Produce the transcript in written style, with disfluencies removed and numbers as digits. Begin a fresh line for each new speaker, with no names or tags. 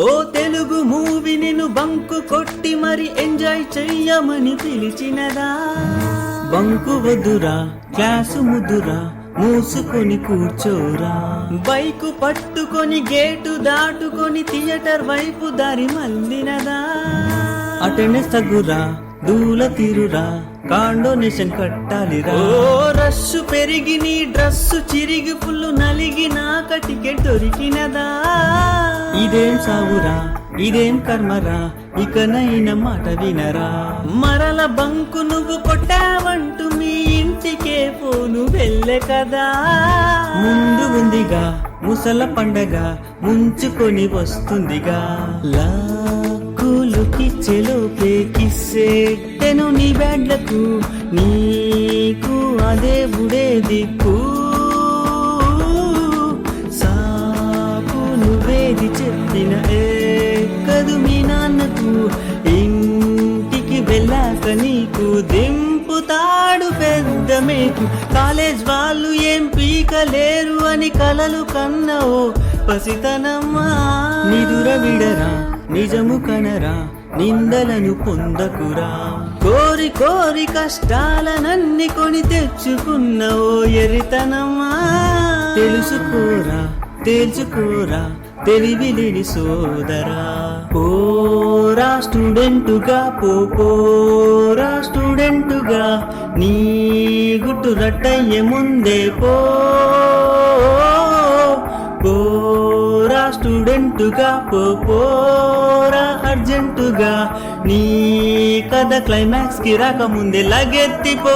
ఓ Telugu movie నిన్ను bunk కొట్టి మరి ఎంజాయ్ చెయ్యమని పిలిచినదా? బంకు వద్దురా, క్లాసు ముద్దురా, మూసుకొని కూర్చోరా. బైకు పట్టుకొని గేటు దాటుకొని థియేటర్ వైపు దారి మళ్ళినదా? Attendance తగ్గురా, దూల తీరురా, condonation కట్టాలిరా. ఓ రస్సు పెరిగి నీ డ్రస్సు చిరిగి ఫుల్లు నలిగి నాక టికెట్ దొరికినదా? ఇదేం సావురా, ఇదేం కర్మరా, ఇకనైనా మాట వినరా. మరల బంకు నువ్వు కొట్టావంటూ మీ ఇంటికే ఫోను వెళ్ళే కదా. ముందు ఉందిగా ముసల పండగ ముంచుకొని వస్తుందిగా. కిచ్చెలోపే కిస్సెట్టెను నీ బ్యాడ్లకు, నీకు అదే బుడే దిక్కు. సాకు నువ్వేది చెప్పిన కదు మీ నాన్నకు, ఇంటికి వెళ్ళాక నీకు దింపుతాడు పెద్ద మేకు. కాలేజ్ వాళ్ళు ఏం పీకలేరు అని కలలు కన్నవో పసితనమ్మా. నిదుర విడరా, నిజము కనరా, నిందలను పొందకురా. కోరి కోరి కష్టాలనన్ని కొని తెచ్చుకున్న ఓ ఎరితనమ్మా. తెలుసుకోరా, తేల్చుకోరా, తెలివి లేని సోదరా. పోరా స్టూడెంటుగా, పోరా స్టూడెంటుగా, నీ గుట్టు రట్టయ్యే ముందే పోరా స్టూడెంటుగా, పోరా అర్జెంటుగా, నీ కథ క్లైమాక్స్ కి రాకముందే లగెత్తిపో.